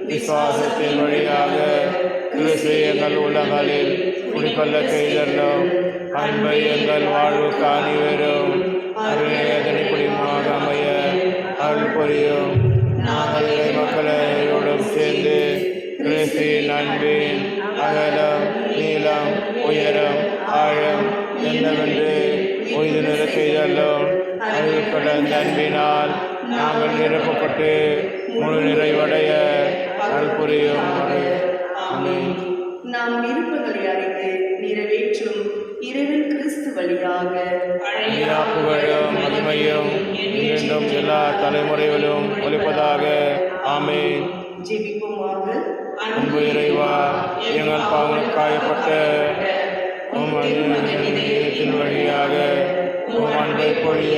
விசுவாசத்தின் வழியாக கிறிஸ்து எங்கள் உள்ளங்களில் குடிக்கொள்ள செய்தல்லும் அன்பை எங்கள் வாழ்வுக்கு அணிவரும் அருளையதனை குடிமாக அமைய அருள் புரியும். நாங்கள் மக்களோடும் சேர்ந்து கிறிஸ்துவின் அன்பின் அகலம் நீளம் உயரம் ஆழம் என்னவென்று ஓய்வு நிற செய்தல்லும் அருள் கடந்த அன்பினால் நாங்கள் நிரப்பப்பட்டு முழு நிறைவடைய அருள் புரியும். நாம் விருப்பங்களை அறிந்து நிறைவேற்றும் இறைவன் கிறிஸ்து வழியாக புகழும் மகிமையும் மீண்டும் எல்லா தலைமுறைகளும் ஒலிப்பதாக. ஆமென். ஜெபிப்போமாக. அன்பு இறைவா, எங்கள் பாவங்கள் காயப்பட்ட வழியாக அன்பை பொழிய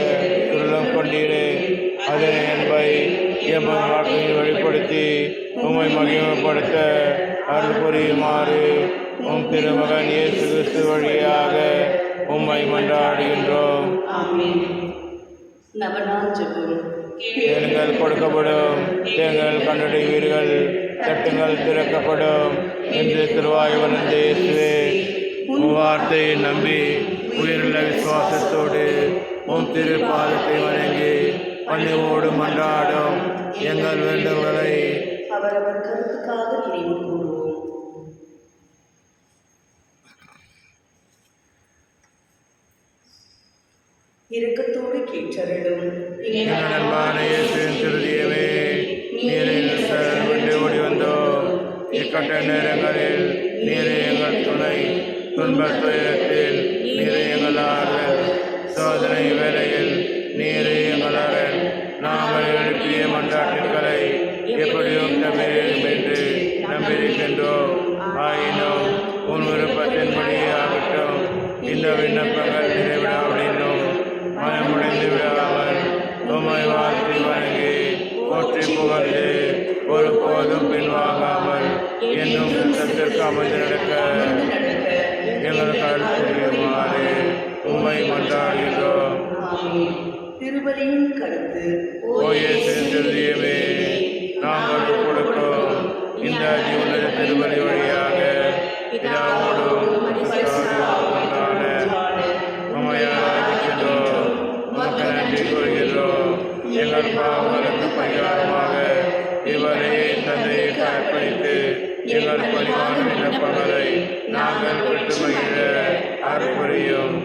துருளம் கொண்டீரே. அதனை அன்பை எங்கள் வாழ்க்கையில் வெளிப்படுத்தி உம்மை மகிமைப்படுத்த அருள் புரியுமாறு திருமகன் இயேசு கிறிஸ்து வழியாக உம்மை மன்றாடுகின்றோம். தேங்கள் கொடுக்கப்படும், தேங்கள் கண்டடைவீர்கள், தட்டுங்கள் திறக்கப்படும் என்று திருவாய் வளர்ந்த இயேசுவே, வார்த்தையை நம்பி உயிருள்ள விசுவாசத்தோடு உம் திருப்பாதத்தை வணங்கி பணிவோடு மன்றாடும் எங்கள் வேண்டுதல்களை அவரவர் கருத்துக்காக நினைவு கூறுவோம். இரக்கத்தோடு கேட்டருளும் அன்பான இயேசுவின் திருதியமே, நீரை விட்டு ஓடி வந்தோம். இக்கட்ட நேரங்களில் நீரை எங்கள் துணை, துன்பத் துயரத்தில் நீரை எங்கள் ஆறுதல், சோதனை வேளையில் நீரை எங்கள் அரண். நாங்கள் எழுப்பிய மன்றாட்டுக்களை எப்படியும் நம்பினோம் என்று நம்பியிருக்கின்றோம். ஆயினும் உன் விருப்பத்தின்படியே ஆகட்டும். இந்த விண்ணப்பங்கள் நிறைவிடாவிடனும் மனமுடைந்து விடாமல் உம்மை வாழ்த்தி வணங்கி போற்றி புகழ்ந்து ஒருபோதும் பின்வாங்காமல் என்னும் சுத்தத்திற்கு அமைந்து நடக்க எங்களுக்கு அருள் புரியுமாறு உம்மை மன்றாடுகிறோம். திருவலியின் கருத்து. ஓ இயேசுவின் திருதியமே, நாங்கள் கொடுக்கும் இந்த ஜீவன திருவலி வழியாக பிதாவோடும் நன்றி கூறுகிறோம். எங்கள் பாவங்களுக்கு பரிகாரமாக இவரே தந்தையை கற்பழித்து எங்கள் பரிவான விண்ணப்பங்களை நாங்கள் பெற்று மகிழ அருள் புரியும்.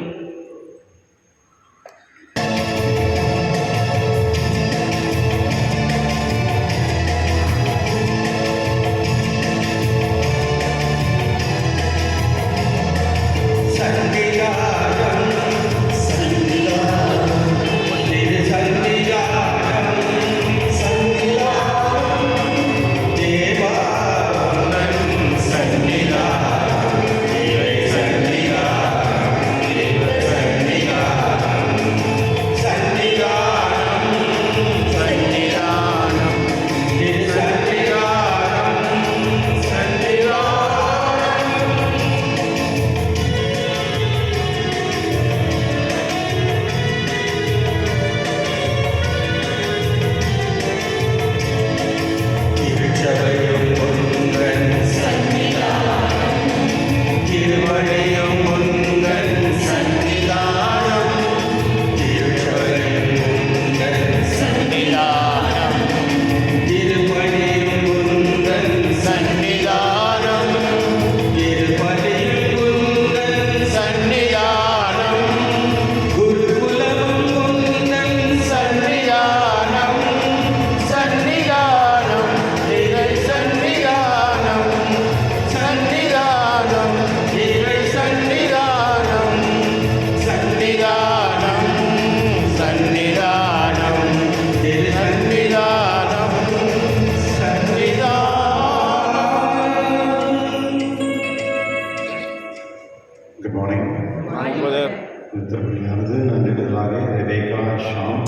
திருப்பணியானது நன்றிடுதலாக ரெபேக்கா ஷாம்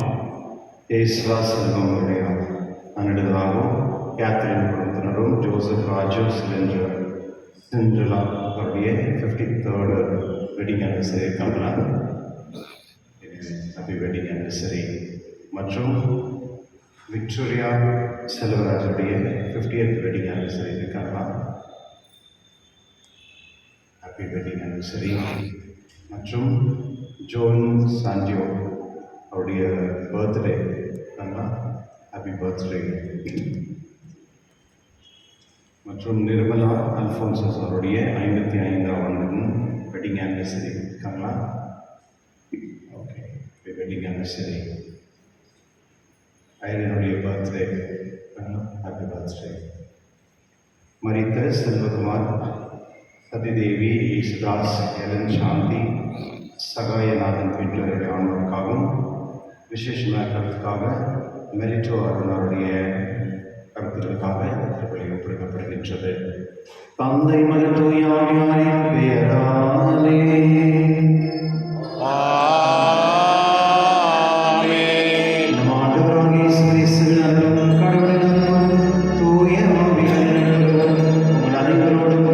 ஏஸ்வா செல்வம் அவருடைய நன்றிடுதலாகவும் கேத்ரின் குடும்பத்தினரும் ஜோசப் ராஜு சிண்ட்ரலா அவருடைய 53rd வெட்டிங் ஆனிவர்சரி கமலா ஹாப்பி வெட்டிங் ஆனிவர்சரி மற்றும் விக்டோரியா செல்வராஜுடைய 50th வெட்டிங் ஆனிவர்சரி கமலா ஹாப்பி வெட்டிங் ஆனிவர்சரி மற்றும் ஜோன் சாண்டியோ அவருடைய பர்த்டே ஹாப்பி பர்த்டே மற்றும் நிர்மலா அல்ஃபோன்சஸ் அவருடைய 55ஆம் வெட்டிங் ஆனிவர்சரி இருக்காங்களா? Okay, wedding anniversary. ஐரனுடைய பர்த்டே ஹாப்பி பர்த்டே. மரித்த செல்வகுமார், சதிதேவி, ஈசுதாஸ், எலன் சாந்தி, சகாயநாதன் வீட்டிலருடைய ஆண்களுக்காகவும் விசேஷமான கருத்துக்காக மெரிட்டோ அருணருடைய கருத்துக்களுக்காக திருப்பலி ஒப்புக்கப்படுகின்றது. தந்தை மகன் தூய ஆவியாரின் பெயராலே நம் ஆண்டவராகிய இயேசு கிறிஸ்துவின் அருளும் கடவுளின் அன்பும் தூய ஆவியாரின் நட்பும் உங்கள் அனைவரோடும்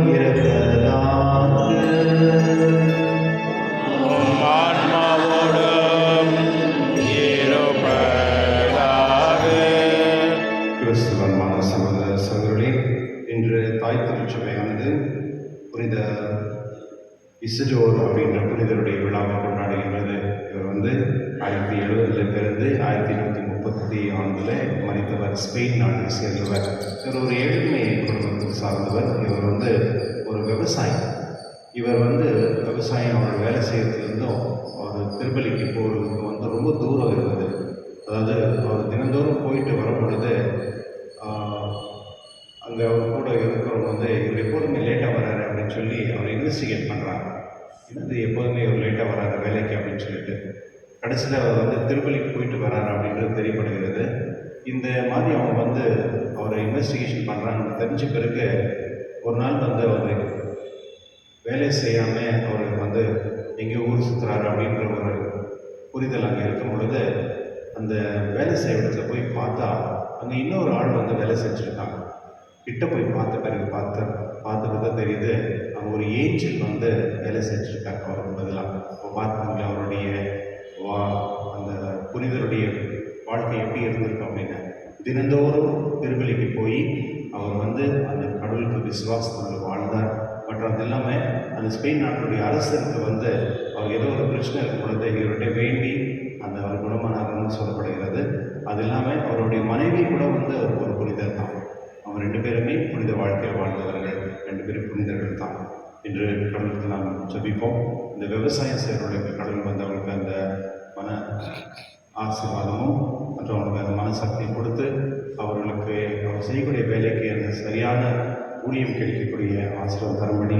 இருப்பதாக. கிறிஸ்துவன்மான சகோதர சகோதரர்களே, இன்று தாய் திருச்சபையானது புனித இசுடோர் அப்படின்ற புனிதருடைய விழாவை கொண்டாடுகின்றது. இவர் 1970 பிறந்து 1830 மரித்தவர். ஸ்பெயின் நாட்டை சேர்ந்தவர். இவர் ஒரு ஏழ்மை குடும்பத்தை சார்ந்தவர். இவர் ஒரு விவசாயி. இவர் விவசாயம் அவர் வேலை செய்யறதுலேருந்தும் அவர் திருப்பலிக்கு போகிறதுக்கு ரொம்ப தூரம் இருந்தது. அதாவது அவர் தினந்தோறும் போயிட்டு வரும் பொழுது அங்கே அவர் கூட இருக்கிறவங்க இவர் எப்போதுமே லேட்டாக வராரு அப்படின்னு சொல்லி அவர் இன்வெஸ்டிகேட் பண்ணுறாங்க. என்னது எப்போதுமே இவர் லேட்டாக வராரு வேலைக்கு அப்படின்னு சொல்லிட்டு கடைசியில் அவர் திருப்பலிக்கு போயிட்டு வராரு அப்படின்றது தெரியப்படுகிறது. இந்த மாதிரி அவங்க அவரை இன்வெஸ்டிகேஷன் பண்ணுறாங்கன்னு தெரிஞ்ச பிறகு ஒரு நாள் அவர் வேலை செய்யாமல் அவர் எங்கேயோ ஊர் சுற்றுறாரு அப்படின்ற ஒரு புரிதல் அங்கே இருக்கும் பொழுது அந்த வேலை செய்ய இடத்துல போய் பார்த்தா அங்கே இன்னொரு ஆள் வேலை செஞ்சுருக்காங்க. கிட்ட போய் பார்த்த பிறகு பார்த்துட்டு தான் தெரியுது அங்கே ஒரு ஏஞ்சல் வேலை செஞ்சுருக்காங்க அவருக்கு பதிலாக. இப்போ பார்த்துங்க அவருடைய அந்த புனிதருடைய வாழ்க்கை எப்படி இருந்திருக்கும் அப்படின்னு. தினந்தோறும் திருப்பலிக்கு போய் அவர் அந்த கடவுளுக்கு விசுவாசத்தில் வாழ்ந்தார். மற்றும் அது இல்லாமல் அந்த ஸ்பெயின் நாட்டுடைய அரசருக்கு அவர் ஏதோ ஒரு பிரச்சனை இருக்கும் பொழுது இவருடைய வேண்டி அந்த அவர் குணமானார்னு சொல்லப்படுகிறது. அது இல்லாமல் அவருடைய மனைவி கூட ஒரு புனிதர் தான். அவங்க 2 பேருமே புனித வாழ்க்கையில் வாழ்ந்தவர்கள். 2 பேரும் புனிதர்கள் தான். இன்று கடவுளுக்கு நாம் ஜெபிப்போம். இந்த விவசாயம் செய்கிறவர்களுக்கு கடவுள் அவர்களுக்கு அந்த மன ஆசீர்வாதமும் மற்றும் அவர்களுக்கு அந்த மனசக்தியை கொடுத்து அவர்களுக்கு அவர் செய்யக்கூடிய வேலைக்கு அந்த சரியான ஊழியம் கிடைக்கக்கூடிய ஆசீர்வாதம் தரும்படி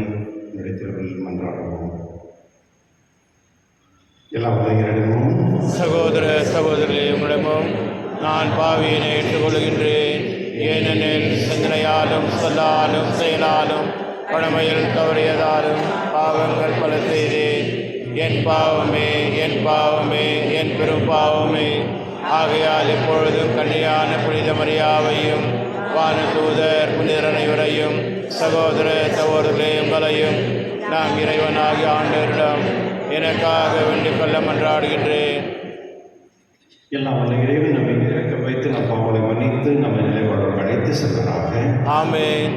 என்னுடைய திருவில் மன்றாடுவோம். எல்லாம் இறைவனும் சகோதர சகோதரி உங்களிடமும் நான் பாவியினை ஏற்றுக்கொள்கின்றேன். ஏனெனில் சிந்தனையாலும் சொல்லாலும் செயலாலும் கடமையில் தவறியதாலும் பாவங்கள் பல செய்தேன். என் பாவமே என் பாவமே என் பெரும் பாவமே. ஆகையால் இப்பொழுதும் கன்னியான புனித மரியாவையும் வானதூதர் புனிதர் அனைவரையும் சகோதர சகோதரர்களே உங்களையும் நாம் இறைவனாகிய ஆண்டவரிடம் எனக்காக வேண்டிக் கொள்ள மன்றாடுகின்றேன். எல்லாம் வல்ல இறைவன் நம்மை இறக்க வைத்து நம் பாவங்களை மன்னித்து நம்ம நிலைவாழ்வு அழைத்து செல்வராக. ஆமென்.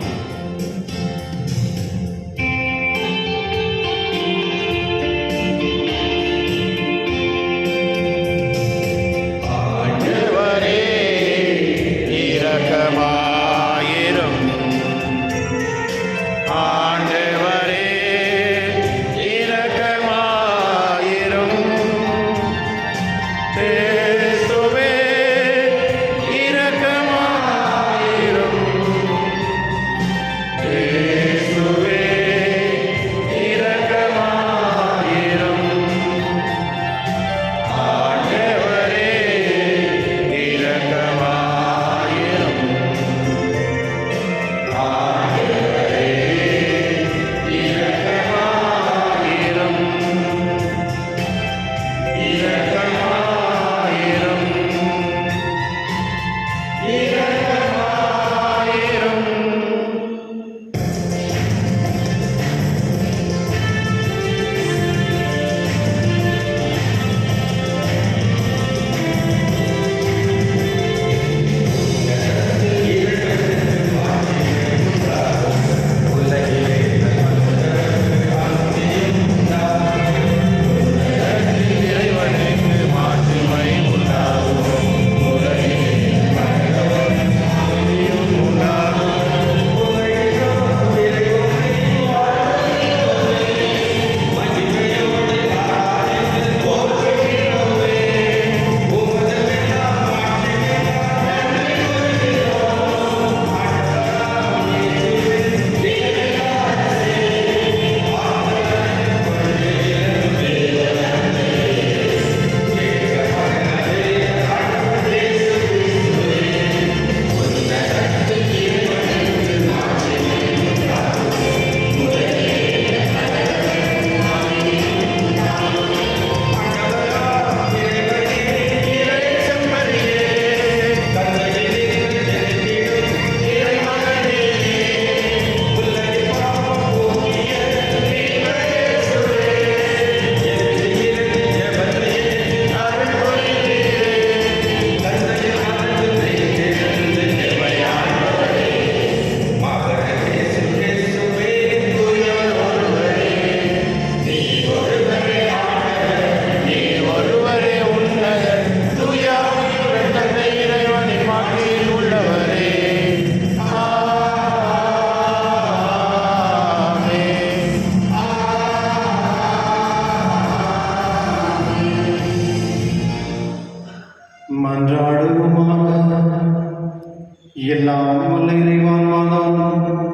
எல்லாம் வல்ல இறைவன் மாதம்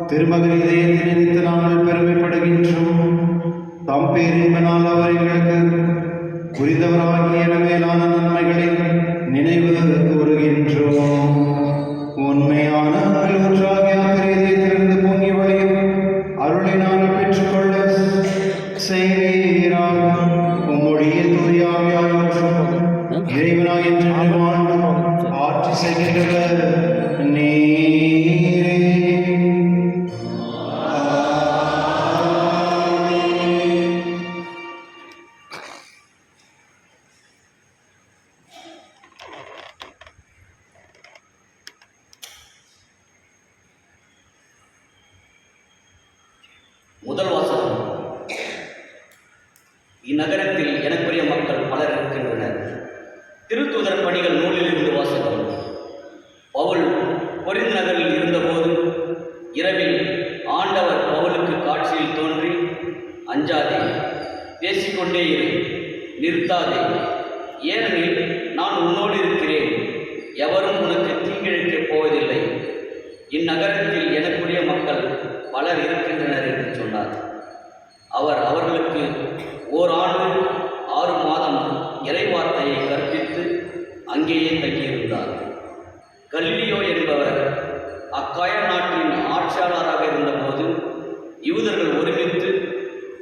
திருமகன் இதயத்தை நினைத்து நாங்கள் பெருமைப்படுகின்றோம். தாம் பேரின்பனால் அவர் எங்களுக்கு புரிந்தவராகிய மேலான நன்மைகளை நினைவு கூறுகின்றோம். உண்மையான ஒன்றாகிய இதயத்திலிருந்து பொங்கி வழியும் அருளை நாங்கள் பெற்றுக்கொள்ள செய்வீராக. உம்முடைய தூயாவியாற்றும் இறைவனாய் என்று வாழ்ந்து ஆட்சி செய்கின்றவர் நீரே. முதல் வாசகம். இந்நகரத்தில் எனக்குரிய மக்கள் பலர் இருக்கின்றனர். திருத்தூதர் பணிகள் நூலிலிருந்து வாசகம். பவுல் கொரிந்து நகரில் இருந்தபோது இரவில் ஆண்டவர் பவுலுக்கு காட்சியில் தோன்றி, அஞ்சாதே, பேசிக்கொண்டே இரு, நிறுத்தாதே, ஏனெனில் நான் உன்னோடு இருக்கிறேன், எவரும் உனக்கு தீங்கிழைக்கப் போவதில்லை. இந்நகரத்தில் எனக்குரிய மக்கள் பலர் இருக்கின்றனர் என்று சொன்னார். அவர் அவர்களுக்கு ஓராண்டு 6 மாதம் இறைவார்த்தையை கற்பித்து அங்கேயே தங்கியிருந்தார். கலிலியோ என்பவர் அக்காய நாட்டின் ஆட்சியாளராக இருந்தபோது யூதர்கள் ஒருமித்து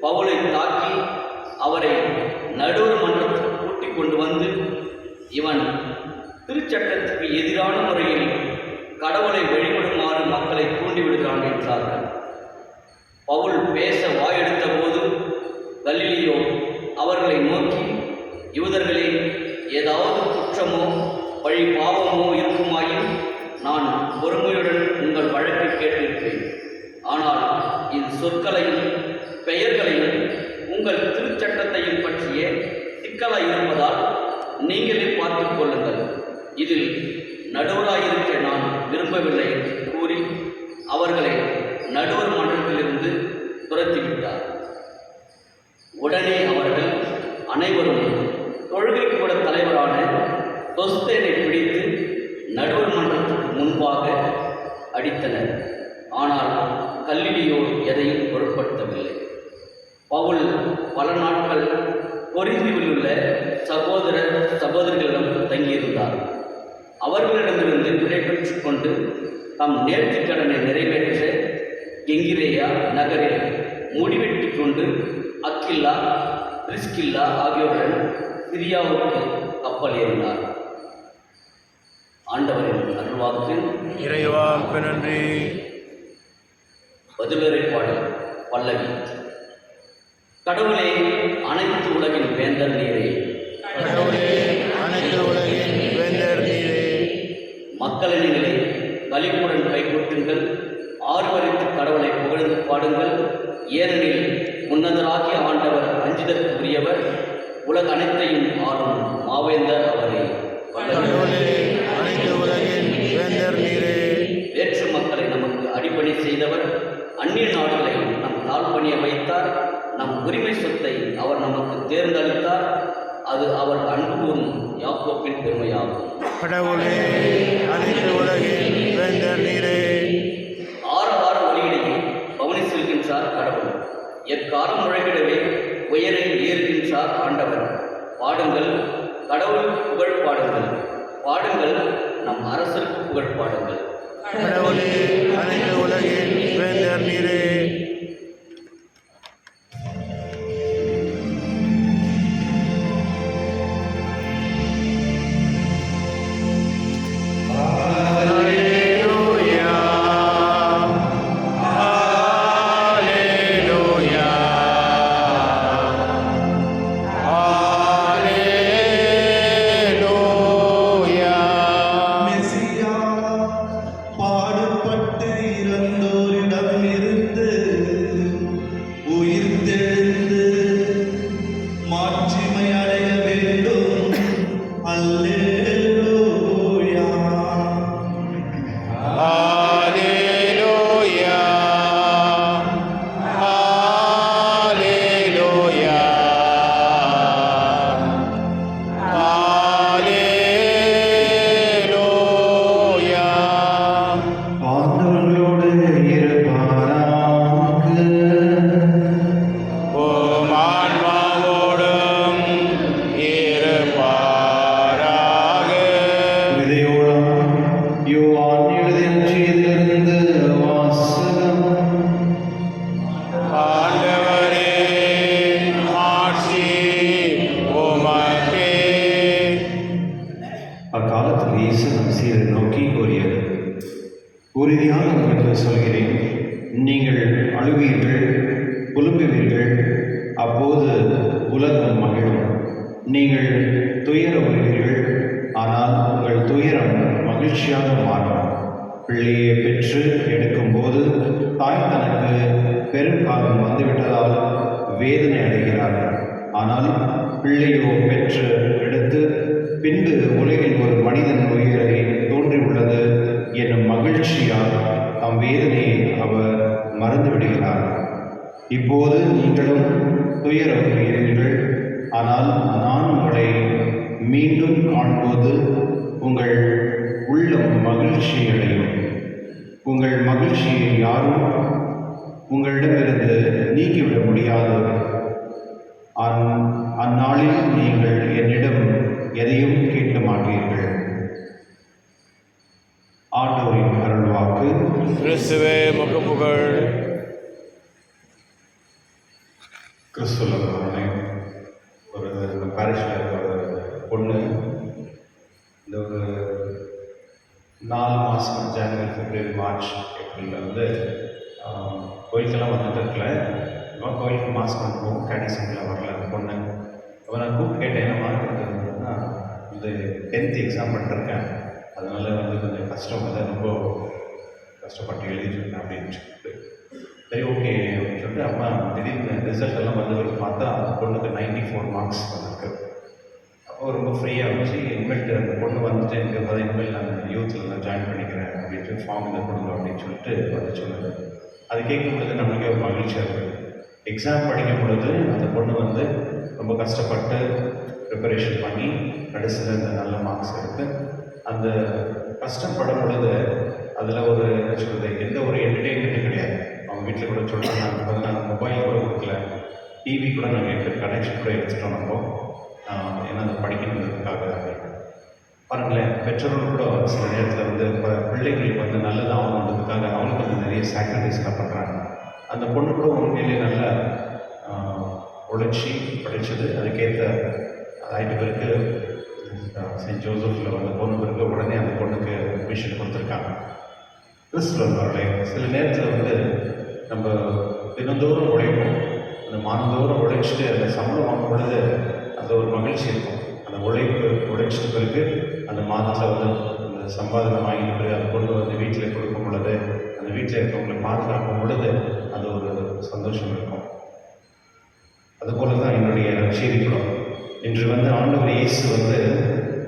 பவுலை தாக்கி அவரை நடுவர் மன்றத்துக்கு கூட்டிக் கொண்டு வந்து, இவன் திருச்சட்டத்துக்கு எதிரான முறையில் கடவுளை வழிபடுமாறு மக்களை தூண்டிவிடுகிறான் என்றார்கள். பவுல் பேச வாயெடுத்த போது கலிலியோ அவர்களை நோக்கி, யூதர்களே, ஏதாவது குற்றமோ பழி பாவமோ இருக்குமாயின் நான் பொறுமையுடன் உங்கள் வழக்கை கேட்டிருப்பேன். ஆனால் இந்த சொற்களையும் பெயர்களையும் உங்கள் திருச்சட்டத்தையும் பற்றிய சிக்கலாய் இருப்பதால் நீங்களே பார்த்துக் கொள்ளுங்கள். இதில் நடுவராயிருக்க நான் விரும்பவில்லை என்று கூறி அவர்களை நடுவர் மன்றத்திலிருந்து துரத்திவிட்டார். உடனே அவர்கள் அனைவரும் தொழுகை கூட தலைவரான தொஸ்தேனை பிடித்து நடுவர் மன்றத்துக்கு முன்பாக அடித்தனர். ஆனால் கலிலியோ எதையும் பொருட்படுத்தவில்லை. பவுல் பல நாட்கள் கொரிந்துவில் உள்ள சகோதரிகளிடம் தங்கியிருந்தார். அவர்களிடமிருந்து விடைபெற்றுக் கொண்டு தம் நேர்த்திக்கடனை நிறைவேற்ற கெங்கிரேயா நகரில் முடிவெட்டி கொண்டு அக்கில்லா, பிரிஸ்கில்லா ஆகியோருடன் சிரியாவுக்கு கப்பல் ஏறினார். ஆண்டவரின் அருள்வாக்கு. இறைவாக்கு நன்றி. பதிலுரை பாடல் பல்லவி. கடவுளே, அனைத்து உலகின் வேந்தர் நீரே. கடவுளே, அனைத்து உலகின் வேந்தர் நீரே. மக்களினங்களே, களிப்புடன் கைகொட்டுங்கள், ஆர்வரித்து கடவுளை புகழ்ந்து பாடுங்கள். ஏனெனில் உன்னதராகிய ஆண்டவர் அஞ்சுதற்குரியவர், உலக அனைத்தையும் ஆளும் மாவேந்தர் அவரே. கடவுளே, அனைத்து உலகின் வேந்தர் நீரே. வேற்று மக்களை நமக்கு அடிப்பணி செய்தவர், அந்நிய நாடுகளை நம் தாழ்பணிய வைத்தார். நம் உரிமை சொத்தை அவர் நமக்கு தேர்ந்தளித்தார். அது அவர் அன்பு கூறும் யாக்கோப்பின் பெருமையாகும். கடவுளே, அனைத்து உலகின் வேந்தர் நீரே. ஆறு ஒலியிடையே பவனி செல்கின்றார் கடவுள். எக்காலம் முழங்கிடவே உயரை ஏறுகின்றார் ஆண்டவர். பாடுங்கள், கடவுளுக்கு புகழ் பாடுங்கள். பாடுங்கள், நம் அரசருக்கு புகழ் பாடுங்கள். கடவுளே, அனைத்து உலகின் வேந்தர் நீரே. மெசியா பாடுபட்டு இறந்தோரிடமிருந்து உறுதியாக உங்களுக்கு சொல்கிறேன், நீங்கள் அழுவீர்கள், புலம்புவீர்கள், அப்போது உலகம் மகிழும். நீங்கள் துயர வருவீர்கள், ஆனால் உங்கள் துயரம் மகிழ்ச்சியாக மாறும். பிள்ளையை பெற்று எடுக்கும்போது தாய் தனக்கு பெருங்காலம் வந்துவிட்டதால் வேதனை அடைகிறார்கள். ஆனால் பிள்ளையோ பெற்று எடுத்து பின்பு உலகில் ஒரு மனிதன் உயிரை தோன்றியுள்ளது என்னும் மகிழ்ச்சியால் தம் வேதனையை அவர் மறந்து விடுகிறார். இப்போது நீங்களும் துயரப்படுகிறீர்கள், ஆனால் நான் உங்களை மீண்டும் காணும்போது உங்கள் உள்ளம் மகிழ்ச்சி அடையும். உங்கள் மகிழ்ச்சியை யாரும் உங்களிடமிருந்து நீக்கிவிட முடியாது. அந்நாளில் நீங்கள் என்னிடம் எதையும் கேட்க மாட்டீர்கள். ஆண்டவரின் அருள்வாக்கு. கிறிஸ்துவே உமக்கு புகழ். கிறிஸ்துவ ஒரு பாரிஷில் இருக்க ஒரு பொண்ணு இந்த ஒரு 4 மாதம் ஜனவரி, பிப்ரவரி, மார்ச், ஏப்ரலில் வந்து கோயிலுக்கெல்லாம் வந்துட்டு இருக்கல. இவன் கோயிலுக்கு மாஸ்க் கொண்டு போகும், கடைசியில் வரல அந்த பொண்ணு. அப்போ நான் கூப்பிட்டு கேட்டேன், என்ன மார்க் எடுத்துருந்தேன்னா இந்த 10th எக்ஸாம் பண்ணிருக்கேன், அதனால் வந்து கொஞ்சம் கஷ்டம் வந்து ரொம்ப கஷ்டப்பட்டு எழுதிட்டுருக்கேன் அப்படின்னு சொல்லிட்டு, சரி ஓகே அப்படின்னு சொல்லிட்டு அம்மா திடீர்னு ரிசல்ட் எல்லாம் வந்து பார்த்தா அந்த பொண்ணுக்கு 94 மார்க்ஸ் வந்திருக்கு. அப்போ ரொம்ப ஃப்ரீயாக இருந்துச்சு. இனிமேல்ட்டு அந்த பொண்ணு வந்துட்டு எனக்கு அதை இனிமேல் நான் யூத்தில் நான் ஜாயின் பண்ணிக்கிறேன் அப்படின்ட்டு ஃபார்ம் இதை கொடுங்க அப்படின்னு சொல்லிட்டு வந்து சொன்னது. அது கேட்கும் பொழுது நம்மளுக்கே ஒரு மகிழ்ச்சியாக இருக்குது. எக்ஸாம் படிக்கும் பொழுது அந்த பொண்ணு வந்து ரொம்ப கஷ்டப்பட்டு ப்ரிப்பரேஷன் பண்ணி கடைசியில் இந்த நல்ல மார்க்ஸ் எடுத்து, அந்த கஷ்டப்படும் பொழுது அதில் ஒரு என்ன சொல்கிறது, எந்த ஒரு என்டர்டெயின்மெண்ட்டும் கிடையாது. அவங்க வீட்டில் கூட சொல்கிறாங்க, நாங்கள் வந்து நாங்கள் மொபைல் கூட கொடுக்கல, டிவி கூட நாங்கள் எடுத்து கனெக்ஷன் கூட எடுத்துட்டோம் நம்ம, ஏன்னா அதை படிக்கணுங்கிறதுக்காக. பாருங்களேன், பெற்றோர்கள் கூட சில நேரத்தில் வந்து இப்போ பிள்ளைங்களுக்கு வந்து நல்லது ஆகணுன்றதுக்காக அவங்களுக்கு வந்து நிறைய சாக்ரிஃபைஸ்லாம் பண்ணுறாங்க. அந்த பொண்ணு கூட உண்மையிலே நல்ல உழைச்சி படித்தது, அதுக்கேற்ற ஆகிட்ட பிறகு செயின்ட் ஜோசஃபில் வந்து போன பிறகு உடனே அந்த பொண்ணுக்கு அட்மிஷன் கொடுத்துருக்காங்க. கிறிஸ்துவர்களே, சில நேரத்தில் வந்து நம்ம தினந்தோறும் உழைப்போம், அந்த மாதந்தோறும் உழைச்சிட்டு அந்த சம்பளம் வாங்கும் பொழுது அந்த ஒரு மகிழ்ச்சி இருக்கும். அந்த உழைச்சிட்ட பிறகு அந்த மாதத்தில் வந்து அந்த சம்பாதனை வாங்கிட்டு பிறகு அதை கொண்டு வந்து வீட்டில் கொடுக்கும் பொழுது, அந்த வீட்டில் இருக்கவங்களை பாதுகாக்கும் பொழுது அது ஒரு சந்தோஷம் இருக்கும். அதுபோல தான் என்னுடைய நற்செய்திகளும். இன்று வந்து ஆண்டவர் இயேசு வந்து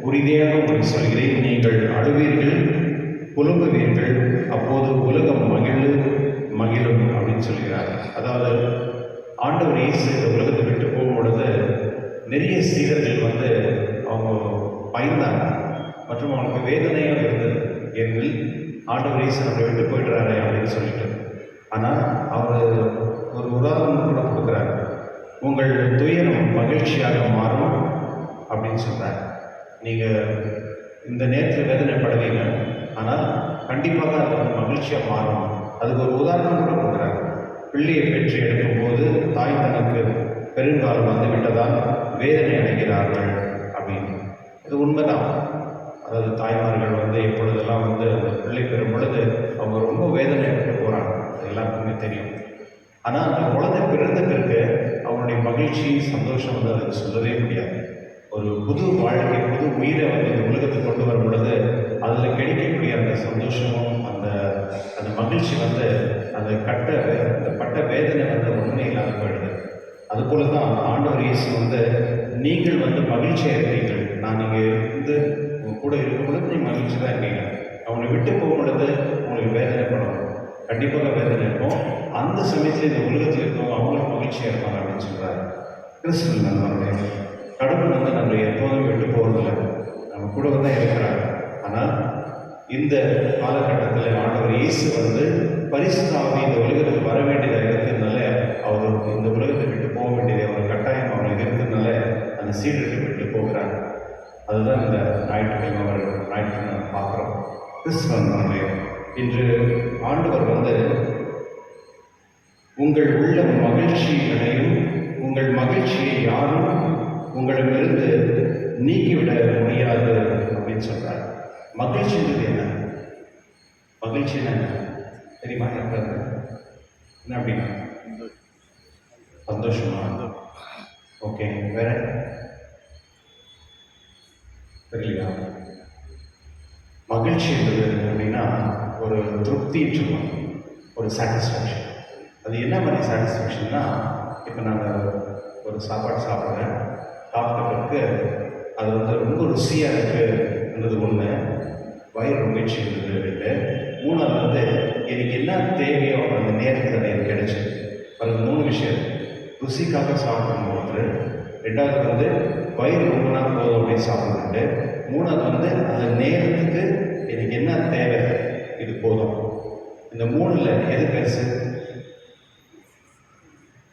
உறுதியாக உங்களுக்கு சொல்கிறேன், நீங்கள் அழுவீர்கள், புலம்புவீர்கள், அப்போது உலகம் மகிழும் அப்படின்னு சொல்கிறார். அதாவது ஆண்டவர் இயேசு இந்த உலகத்தை விட்டு போகும் பொழுது நிறைய சீடர்கள் வந்து அவங்க பயந்தாங்க மற்றும் அவங்களுக்கு வேதனையாக இருந்தது. ஏனெனில் ஆண்டவர் இயேசு நம்மளை விட்டு போயிடுறாரு அப்படின்னு சொல்லிட்டு. ஆனால் அவர் ஒரு உதாரணம் கூட கொடுக்குறாரு, உங்கள் துயரம் மகிழ்ச்சியாக மாறும் அப்படின்னு சொல்கிறார். நீங்கள் இந்த நேரத்தில் வேதனைப்படுவீங்க, ஆனால் கண்டிப்பாக அது வந்து மகிழ்ச்சியாக மாறும். அதுக்கு ஒரு உதாரணம் கூட கொடுக்குறாரு. பிள்ளையை பெற்று எடுக்கும்போது தாய் தனக்கு பெருங்காலம் வந்து விட்டதால் வேதனை அடைகிறார்கள் அப்படின்னு. இது உண்மைதான். அதாவது தாய்மார்கள் வந்து எப்பொழுதெல்லாம் வந்து அந்த பிள்ளை பெறும் பொழுது அவங்க ரொம்ப வேதனைப்பட்டு போகிறாங்க, அது எல்லாருக்குமே தெரியும். ஆனால் அந்த குழந்தை பிறந்த பிறகு அவங்களுடைய மகிழ்ச்சி சந்தோஷம் வந்து அதுக்கு சொல்லவே முடியாது. ஒரு புது வாழ்க்கை, புது உயிரை வந்து இந்த உலகத்துக்கு கொண்டு வரும் பொழுது அதில் கிடைக்கக்கூடிய அந்த சந்தோஷமும் அந்த மகிழ்ச்சி வந்து அந்த பட்ட வேதனை வந்து ஒன்றுமே இல்லாமல் போயிடுது. அதுபோல தான் ஆண்டவர் இயேசு வந்து நீங்கள் வந்து மகிழ்ச்சியாக இருக்கிறீர்கள், நான் நீங்கள் இருந்து உங்கள் கூட இருக்கும் பொழுது நீங்கள் மகிழ்ச்சி தான் இருக்கீங்க, அவங்களை விட்டு போகும் பொழுது உங்களுக்கு வேதனைப்படும், கண்டிப்பாக வேதனை இருக்கும். அந்த சமயத்தில் இந்த உலகத்தில் இருக்கவங்க அவங்களுக்கு மகிழ்ச்சியாக இருப்பாங்க அப்படின்னு சொல்கிறாரு. கிறிஸ்துவ நண்பர்களே, கடவுள் வந்து நம்மளை எப்போதும் விட்டு போகிறதில்லை, நம்ம கூட தான் இருக்கிறாங்க. ஆனால் இந்த காலகட்டத்தில் ஆண்டவர் இயேசு வந்து பரிசுத்த ஆவி இந்த உலகத்துக்கு வர வேண்டியதாக இருக்கிறதுனால அவர் இந்த உலகத்தை விட்டு போக வேண்டியது ஒரு கட்டாயம் அவங்களுக்கு இருக்கிறதுனால அந்த சீடர்கள் விட்டு போகிறாங்க. அதுதான் இந்த ஞாயிற்றுக்கிழமை பார்க்குறோம். கிறிஸ்துவ இன்று ஆண்டவர் வந்து உங்கள் உள்ளம் மகிழ்ச்சி அடையும், உங்கள் மகிழ்ச்சியை யாரும் உங்களிடமிருந்து நீக்கிவிட முடியாது அப்படின்னு சொல்றார். மகிழ்ச்சின்றது என்ன? மகிழ்ச்சி மகிழ்ச்சின்னா என்ன தெரியுமா? யாருக்காவது என்ன அப்படின்னா? சந்தோஷமா? ஓகே, வேற தெரியலையா? மகிழ்ச்சி என்பது அப்படின்னா ஒரு திருப்தின்னு சொல்லுவாங்க, ஒரு சாட்டிஸ்ஃபேக்ஷன். அது என்ன மாதிரி சாட்டிஸ்ஃபேக்ஷன்னா, இப்போ நாங்கள் ஒரு சாப்பாடு சாப்பிட்றேன், சாப்பிட்ட பிறகு அது வந்து ரொம்ப ருசியாக இருக்குன்றது ஒன்று, வயிறு ரொம்பிச்சு இருந்தது. மூணாவது வந்து எனக்கு என்ன தேவையோ அந்த நேரத்தில் அது எனக்கு கிடைச்சி. அது 3 விஷயம். ருசிக்காக சாப்பிடணும் ஒன்று, ரெண்டாவது வந்து வயிறு ரொம்ப நாள் போதும் அப்படின்னு சாப்பிடுறது, மூணாவது வந்து அந்த நேரத்துக்கு எனக்கு என்ன தேவை இது போதும். இந்த 3ல் எது பெருசு?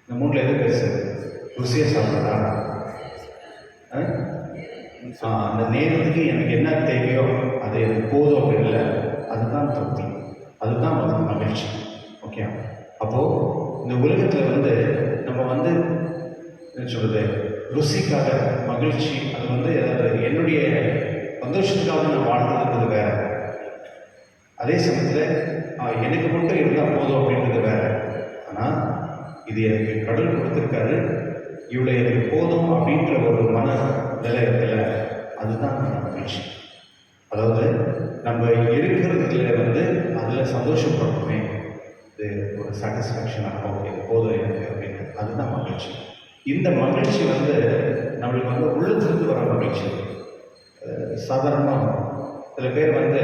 இந்த 3ல் எது பெருசு? ருசியை சாப்பிட்றதா? அந்த நேரத்துக்கு எனக்கு என்ன தேவையோ அது எனக்கு போதும் அப்படின்னு, அதுதான் திருப்தி, அதுதான் வந்து மகிழ்ச்சி. ஓகே, அப்போது இந்த உலகத்தில் வந்து நம்ம வந்து என்ன சொல்கிறது, ருசிக்காக மகிழ்ச்சி, அது வந்து என்னுடைய சந்தோஷத்துக்காக நான் வாழ்றதுன்றது வேற. அதே சமயத்தில் எனக்கு மட்டும் இருந்தால் போதும் அப்படின்றது வேற. ஆனால் இது எனக்கு கடவுள் கொடுத்துருக்காரு, இவ்வளோ எனக்கு போதும் அப்படின்ற ஒரு மன நிலை இருக்குல்ல, அதுதான் மகிழ்ச்சி. அதாவது நம்ம இருக்கிறதுல வந்து அதில் சந்தோஷப்படுறோமே, இது ஒரு சாட்டிஸ்ஃபேக்ஷனாக ஓகே இது போதும் எனக்கு அப்படின்னு, அதுதான் மகிழ்ச்சி. இந்த மகிழ்ச்சி வந்து நம்மளுக்கு வந்து உள்ளத்திலிருந்து வர மகிழ்ச்சி. சாதாரணமாக சில பேர் வந்து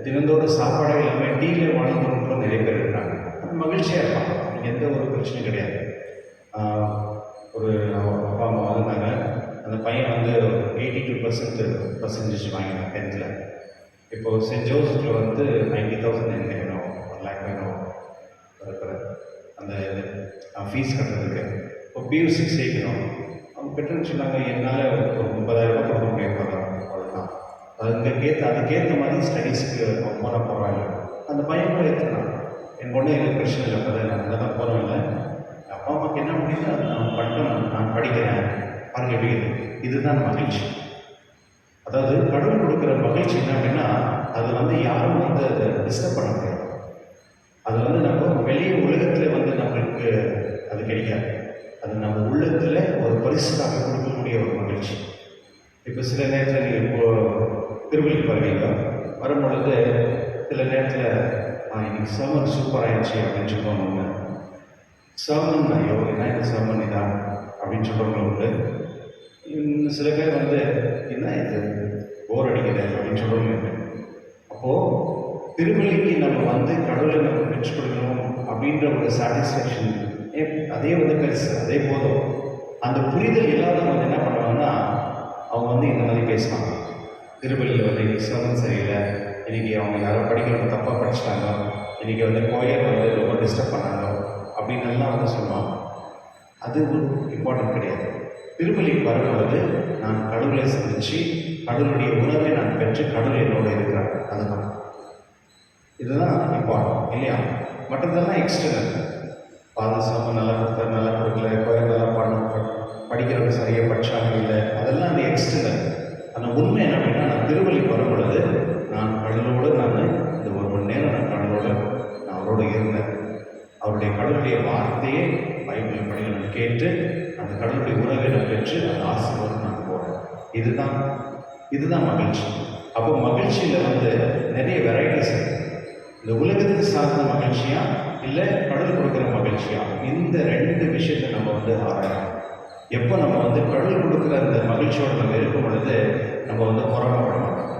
தினந்தோறும் சாப்பாடே இல்லாமல் டீலே வாழ்ந்துடும் நிறைய பேர் இருக்காங்க. அது மகிழ்ச்சியாக இருப்பாங்க, எந்த ஒரு பிரச்சனையும் கிடையாது. ஒரு அப்பா அம்மா வந்தாங்க, அந்த பையன் வந்து 82% வாங்கினான் 10th. இப்போது சென்ட் ஜோசப்பில் வந்து 90,000 எனக்கு வேணும், 1 lakh வேணும் இருக்கிற அந்த ஃபீஸ் கட்டுறதுக்கு. இப்போ PUC சேர்க்கணும். அவங்க பெற்றோன்னு சொன்னாங்க, என்னால் ஒரு 30,000 கொடுக்க முடியாது, அவ்வளோதான். அதுக்கேற்ற மாதிரி ஸ்டடீஸ்க்கு போனால் பரவாயில்ல. அந்த பையன் கூட ஏற்றுனான், என் பொண்ணு எனக்கு பிரச்சனை இல்லை, அப்போ நான் நல்லா தான் போகிறோம், இல்லை அப்பா அம்மாவுக்கு என்ன முடியுது அது நான் பண்ணிட்டேன், நான் படிக்கிறேன் பாருங்க எப்படி இதுதான் மகிழ்ச்சி. அதாவது கடவுள் கொடுக்குற மகிழ்ச்சி என்ன அப்படின்னா, அது வந்து யாரும் வந்து அதை டிஸ்டர்ப் பண்ண முடியாது. அது வந்து நம்ம வெளியே உலகத்தில் வந்து நம்மளுக்கு அது கிடைக்காது. அது நம்ம உள்ளத்தில் ஒரு பரிசுக்காக கொடுக்கக்கூடிய ஒரு மகிழ்ச்சி. இப்போ சில நேரத்தில் நீங்கள் இப்போது திருவள்ளுக்கு வருவீங்க, வரும்பொழுது சில நேரத்தில் இன்னைக்கு சர்மன் சூப்பராகிடுச்சு அப்படின்னு சொல்லுவாங்க. சர்மன் ஐயோ என்ன இந்த சர்மன் இதான் அப்படின்னு சொல்கிறவங்க உண்டு. இன்னும் சில பேர் வந்து என்ன இது போர் அடிக்குது அப்படின்னு சொல்கிறவங்க உண்டு. அப்போது திருவள்ளிக்கு நம்ம வந்து கடவுளை நம்ம பெற்றுக் கொடுக்கணும் அப்படின்ற ஒரு சாட்டிஸ்ஃபேக்ஷன் அதே வந்து பெருசு, அதே போதும். அந்த புரிதல் இல்லாதவங்க வந்து என்ன பண்ணுவாங்கன்னா, அவங்க வந்து இந்த மாதிரி பேசுவாங்க. திருவள்ளியில் வந்து இன்னைக்கு சர்மன் சரியில்லை, இன்றைக்கி அவங்க யாரோ படிக்கிறவங்க தப்பாக படிச்சிட்டாங்க, இன்றைக்கி வந்து கோயில் வந்து ரொம்ப டிஸ்டர்ப் பண்ணாங்க அப்படின்னு எல்லாம் வந்து சொல்லுவாங்க. அது ஒரு இம்பார்ட்டன்ட் கிடையாது. திருப்பலிக்கு வரும்பொழுது நான் கடவுளை சந்தித்து கடவுளுடைய உணவை நான் பெற்று கடவுள் என்னோடு இருக்கிறார், அதுதான் இதுதான் இம்பார்ட்டன்ட் இல்லையா? மற்றதெல்லாம் எக்ஸ்டர்னல். பாதுகாப்பு நல்லா கொடுத்தாரு, நல்லா கொடுக்கல, கோயில் நல்லா படிக்கிறவங்க சரியாக படித்தாங்க இல்லை, அதெல்லாம் அந்த எக்ஸ்டர்னல். அந்த உண்மை என்ன அப்படின்னா, நான் திருவள்ளிக்கு வரும்பொழுது நான் கடவுளோடு நான் இந்த 1 மணி நேரம் நான் கடவுளோடு நான் அவரோடு இருந்தேன். அவருடைய கடவுளுடைய வார்த்தையை பைபிள் படிக்கணும்னு கேட்டு அந்த கடவுளுடைய உணவை நான் பெற்று அந்த ஆசீர்வாதம் நான் போகிறேன். இதுதான் மகிழ்ச்சி. அப்போ மகிழ்ச்சியில் வந்து நிறைய வெரைட்டிஸ் இருக்குது. இந்த உலகத்துக்கு சார்ந்த மகிழ்ச்சியா இல்லை கடவுள் கொடுக்குற மகிழ்ச்சியா, இந்த 2 விஷயத்தை நம்ம வந்து ஆராயணும். எப்போ நம்ம வந்து கடவுள் கொடுக்குற அந்த மகிழ்ச்சியோடு நம்ம இருக்கும் பொழுது நம்ம வந்து புறமப்பட மாட்டோம்,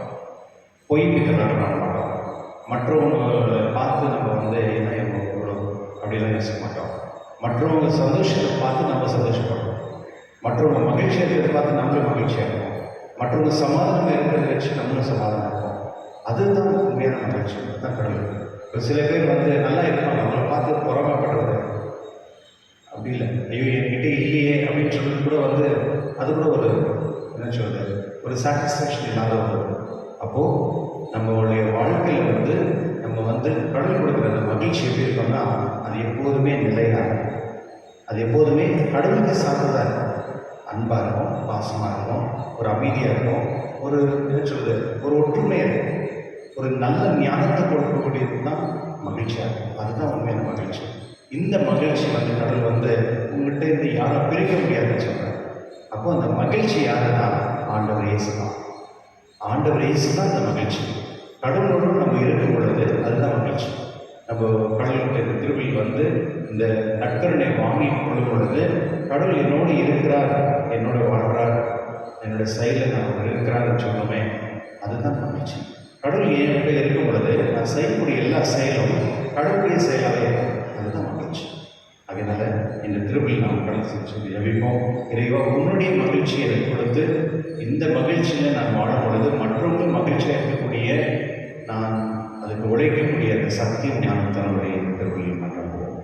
பொய் பித்தனாக பண்ண மாட்டோம், மற்றவங்களை பார்த்து நம்ம வந்து என்ன இவ்வளோ அப்படிலாம் யோசிக்க மாட்டோம். மற்றவங்க சந்தோஷத்தை பார்த்து நம்ம சந்தோஷப்படுறோம், மற்றவங்க மகிழ்ச்சியாக இருக்கிறத பார்த்து நம்மளும் மகிழ்ச்சியாக இருக்கும், மற்றவங்க சமாதானம் இருக்கிறத வச்சு நம்மளும் சமாதானம் இருக்கும். அதுதான் உண்மையான மகிழ்ச்சி, அதுதான் கடவுள். இப்போ சில பேர் வந்து நல்லா இருப்பாங்க, அவங்கள பார்த்து புறமப்படுறது அப்படி இல்லை, ஐயோ என்கிட்ட இல்லையே அப்படின்னு சொல்றது கூட வந்து அது கூட ஒரு என்ன சொல்கிறது, ஒரு சாட்டிஸ்ஃபேக்ஷன் இல்லாத ஒரு. அப்போது நம்மளுடைய வாழ்க்கையில் வந்து நம்ம வந்து கடவுள் கொடுக்குற அந்த மகிழ்ச்சி எப்படி இருக்கோம்னா, அது எப்போதுமே நிலையாக, அது எப்போதுமே கடவுளுக்கு சார்ந்ததாக இருக்கும். அன்பாக இருக்கும், பாசமாக இருக்கும், ஒரு அமைதியாக இருக்கும், ஒரு என்ன சொல்கிறது, ஒரு ஒற்றுமையாக இருக்கும். ஒரு நல்ல ஞானத்தை கொடுக்கக்கூடியது தான் மகிழ்ச்சியாக இருக்கும். அதுதான் உண்மையான மகிழ்ச்சி. இந்த மகிழ்ச்சி வந்து கடவுள் வந்து உங்கள்கிட்ட இருந்து யாரும் பிரிக்க முடியாதுன்னு சொல்கிறார். அப்போ அந்த மகிழ்ச்சி யாருன்னா ஆண்டவர் இயேசு தான். ஆண்டவர் இயேசு தான் அந்த மகிழ்ச்சி. கடவுளோடு நம்ம இருக்கும் பொழுது அதுதான் மகிழ்ச்சி. நம்ம கடவுள்கிட்ட இந்த திருவில் வந்து இந்த நற்கருணை வாங்கி கொள்ளும் பொழுது கடவுள் என்னோடு இருக்கிறார், என்னோட வாழ்கிறார், என்னோட செயலில் நான் இருக்கிறாருன்னு சொல்லுமே, அதுதான் மகிழ்ச்சி. கடவுள் என்கிட்ட இருக்கும் பொழுது நான் செய்யக்கூடிய எல்லா செயலும் கடவுளுடைய செயலாகவே இருக்கும். அதுதான் மகிழ்ச்சி. அதனால இந்த திருவில் நாம் கடவுள் சொல்லி ஜெபிப்போம். இறைவா, உன்னுடைய மகிழ்ச்சி எனக்கு கொடுத்து இந்த மகிழ்ச்சியில் நான் வாழும் பொழுது மற்றவங்க மகிழ்ச்சியாக இருக்கக்கூடிய நான் அதுக்கு உழைக்கக்கூடிய அந்த சக்தியும் ஞானத்தனுடைய திருவிழில் மன்றம் போவோம்.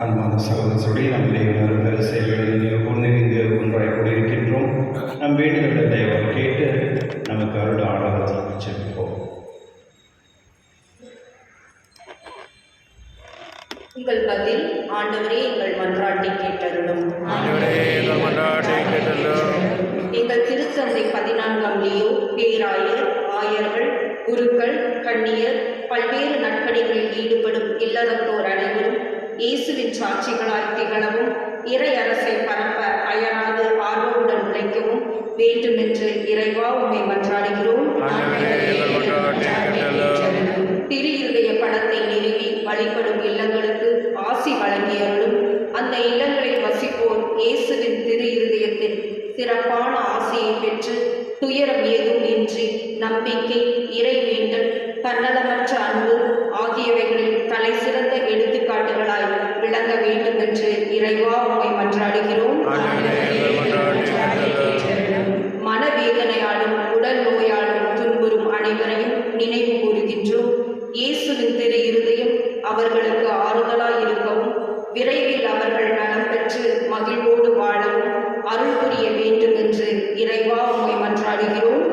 அன்பான சகோதரர்களுடைய நம் இறைவனது செயல்களில் ஒன்றிணைந்து ஒன்றாய் கூடியிருக்கின்றோம். நம் வேண்டுதலை தேவன் கேட்டு நமக்கு அருள் ஆடவத்தில் செல்வோம். உங்கள் பதில், ஆண்டவரே எங்கள் மன்றாட்டை கேட்டருளும். எங்கள் திருத்தந்தை 14ஆம் லியோ பேராயர், ஆயர்கள், குருக்கள், கன்னியர், பல்வேறு நற்பணிகளில் ஈடுபடும் இல்லறத்தோர் அனைவரும் இயேசுவின் சாட்சிகளாய் திகழவும் இறை அரசை பரப்ப அயராது ஆர்வமுடன் உழைக்கவும் வேண்டும் என்று இறைவா உம்மை மன்றாடுகிறோம். திரு இருதய படத்தை நிறுவி வழிபடும் இல்லங்களுக்கு ஆசி வழங்கியருளும். அந்த இல்லங்களில் வசிப்போர் இயேசுவின் திரு இருதயத்தின் சிறப்பான ஆசையை பெற்று துயரம் ஏதும் இன்றி நம்பிக்கை, இறைவேண்டல், தன்னலமற்ற அன்பு ஆகியவைகளில் தலை சிறந்த எடுத்துக்காட்டுகளாய் விளங்க வேண்டும் என்று இறைவா உம்மை மன்றாடுகிறோம். மனவேதனையாலும் உடல் நோயாலும் துன்புறும் அனைவரையும் நினைவு கூறுகின்றோம். இயேசுவின் திரு இருதயம் அவர்களுக்கு ஆறுதலாய் இருக்கவும் விரைவில் அவர்கள் நலம் பெற்று மகிழ்வோடு வாழவும் அருள் புரிய வேண்டும் என்று இறைவா உம்மை மன்றாடுகிறோம்.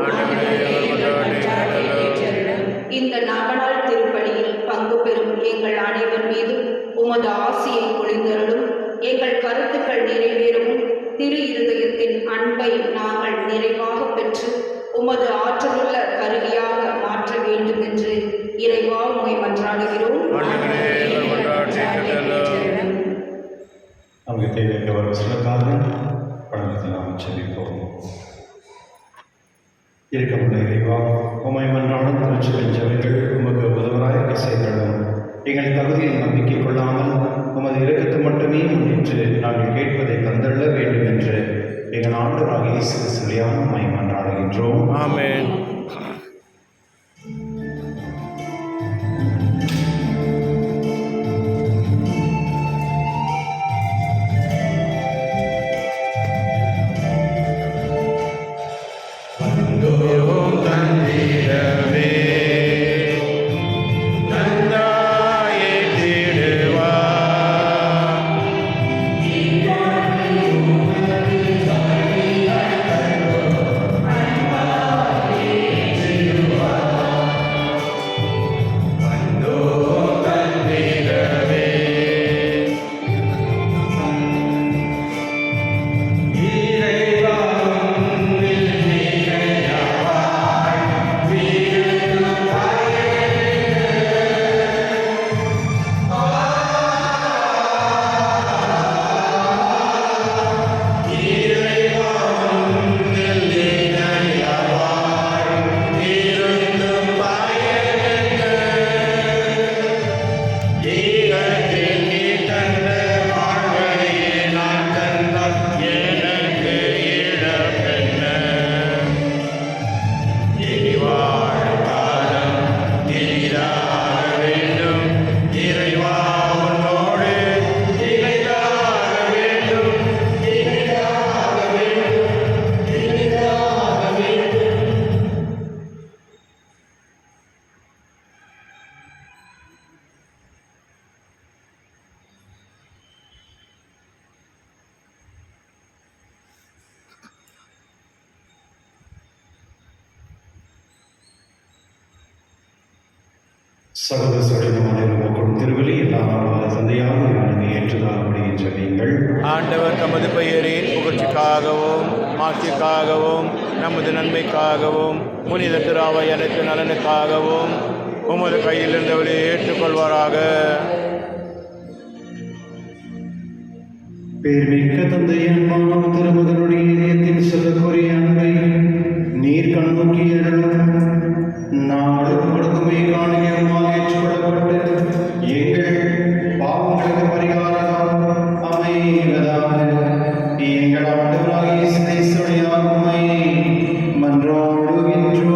இந்த நவநாள் திருப்பலியில் பங்கு பெறும் எங்கள் அனைவர் மீதும் உமது ஆசியை பொழிந்தருளும். எங்கள் கருத்துக்கள் நிறைவேறவும் திரு இருதயத்தின் அன்பை நாங்கள் நிறைவாக பெற்று உமது ஆற்றலுள்ள கருவியாக மாற்ற வேண்டும் என்று இறைவா உம்மை மன்றாடுகிறோம். நமக்கு தேவையான வசனக்காக பணத்தை நாம் செல்லிப்போம். இருக்கமுள்ள இறைவா, உம்மை மன்றாடும் திருச்சபையின் ஜெபங்கள் உமக்கு உதவராக செய்தலும். எங்கள் தகுதியில் நம்பிக்கை கொள்ளாமல் உமது இரக்கத்தை மட்டுமே முன்னின்று நாங்கள் கேட்பதை தந்தள்ள வேண்டும் என்று எங்கள் ஆண்டவராக இயேசு கிறிஸ்துவின் உம்மை மன்றாடுகின்றோம். ஆமென். சகோதர சகோதரமான மக்களும் திருவலி எல்லா நாளாக தந்தையாக எனக்கு ஏற்றுதாகப்படுகின்ற நீங்கள் ஆண்டவர் தமது பெயரின் புகழ்ச்சிக்காகவும் மாட்சிக்காகவும் நமது நன்மைக்காகவும் புனித திராவை அனைத்து நலனுக்காகவும் உமது கையில் இருந்தவரை ஏற்றுக்கொள்வாராக. பேர்மிக்க தந்தையின் மானம் திருமகனுடைய இதயத்தின் செல்லக்குரிய அன்பை நீர் கண்ணோக்கி அருளும். நாளுக்கு கொடுக்குமே காணிக்கையுமாக ஏற்றுக்கொள்ளப்பட்டு எங்கள் பாவங்களுக்கு பரிகாரம் அமைவதாக. எங்கள் ஆண்டவராகிய இயேசு கிறிஸ்துவின் உம்மை மன்றாடுகின்றோம்.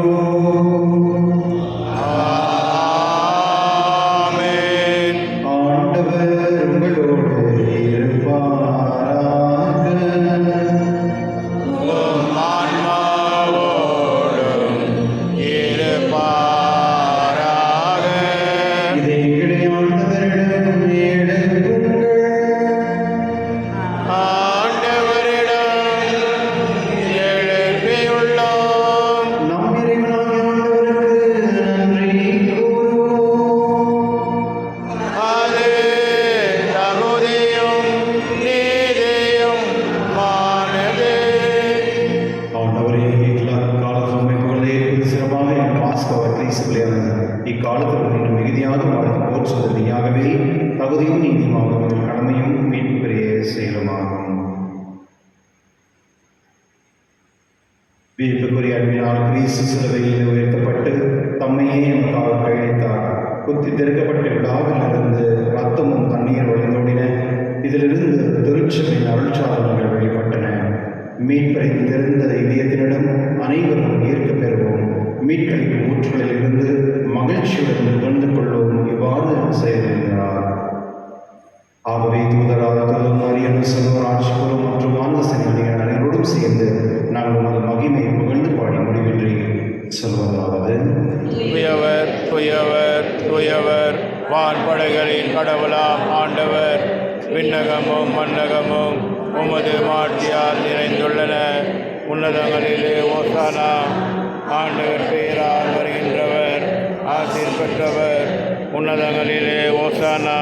ஆமென். ஆண்டவர் உங்களோடு இருப்பாராக. உம் ஆன்மாவோடும் இருப்பாராக. இதை எங்களுடைய ஆண்டவரிடம் எடுக்குங்கள். ஆண்டவரிடம் எழுப்பியுள்ளோம். நம் இறைவனாகிய ஆண்டவருக்கு நன்றி கூறுவோம். அது தகுதியும் நீதியும் மானது. ஆண்டவரே, காலத்தில் உண்மை புகழ்ந்தே சிறப்பாக என் பாஸ்கவர் கிறிஸ்துவிலிருந்து இக்காலத்தில் இன்னும் மிகுதியாக வாழ்த்து போற்றுவது நீயாகவே தகுதியும் நீதியுமாகும். எங்கள் கடமையும் மீட்புக்குரிய செயலுமாகும். வியப்புக்குரிய அன்பினால் கிறிஸ்து சிலுவையில் உயர்த்தப்பட்டு தம்மையே நமக்காக கையளித்தார். குத்தி திறக்கப்பட்ட விழாவிலிருந்து ரத்தமும் தண்ணீர் வழிந்தோடின. இதிலிருந்து திருச்சபையின் அருள்சாதனங்கள் வெளிப்பட்டன. மீட்பரை திறந்த இதயத்தினிடம் அனைவரும் ஈர்க்க பெறுவோம். மீட்களின் ஊற்றுகளில் இருந்து மகிழ்ச்சியுடன் உணர்ந்து கொள்வோம். இவ்வாறு செய்திருந்தார். ஆகவே தூதராத தூதர் மரியனும் செல்வராட்சிக்குழும் மற்றும் மானசனிகள் அனைவரோடும் சேர்ந்து நாங்கள் உமது மகிமையை புகழ்ந்து பாடி முடிவின்றி சொல்வதாவது: துயவர் துயவர் துயவர் வான்படைகளின் கடவுளாம் ஆண்டவர். விண்ணகமும் மண்ணகமும் உமது மாட்சியால் நிறைந்துள்ளன. உன்னதங்களிலே ஓசானா. ஆண்டவர் பெயரால் வருகின்றவர் ஆசீர் பெற்றவர். உன்னதங்களிலே ஓசானா.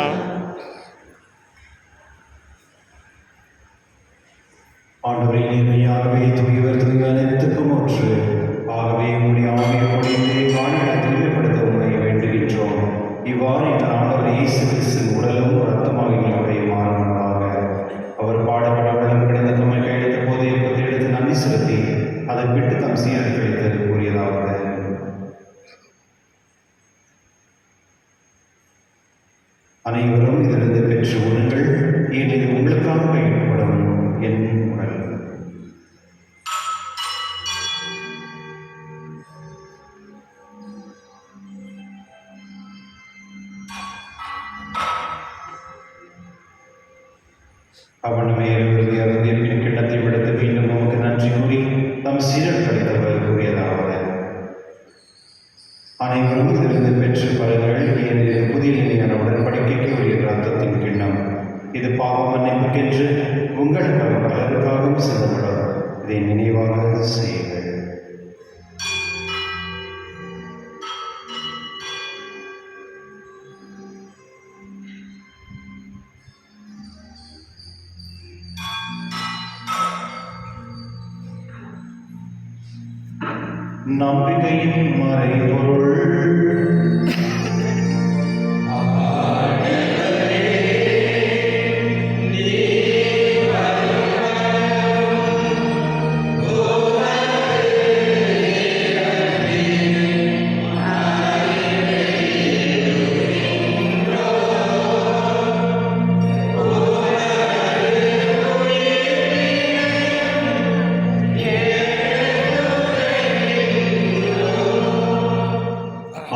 ஆண்டவரை நேர்மையாகவே தூயவர் தூய அனைத்துக்கும் ஒன்று. ஆகவே உங்களுடைய ஆவியை பொழிந்து வானிலை தூய்மைப்படுத்த உண்மை வேண்டுகின்றோம். இவ்வாறு எங்கள் ஆண்டவர் இயேசு கிறிஸ்துவின் உடலும் ரத்தமாகியவை மாறுவதாக. அவர் பாடப்பட்ட வெள்ளம் கிடைந்த தம்மை கையெழுத்த போது எப்பத்தை எடுத்து நன்றி செலுத்தி அதை விட்டு தம் சீரடி கிடைத்து கூறியதாவது: அனைவரும் இதிலிருந்து பெற்று உண்ணுங்கள். ஏன் இது உங்களுக்காக கையெழுப்பப்படும் என் உடல். அவனுமே இறுதி அருந்திய பின் கிண்ணத்தை விடுத்து மீண்டும் நமக்கு நன்றி கூறி தம் சீரல் கிடைத்தவர் கூறியதாவது: அனைவரும் இதிலிருந்து பெற்று பலர்கள். ஏனெனில் புதிய நிலையான உடன்படிக்கைக்கு உரிய ரத்தத்தின் கிண்ணம். இது பாவ மன்னிப்புக்கென்று உங்களுக்காக பலருக்காகவும் செல்லப்படும். இதை நினைவாக செய்யுங்கள். நம்பிக்கையின் மறைபொருள்.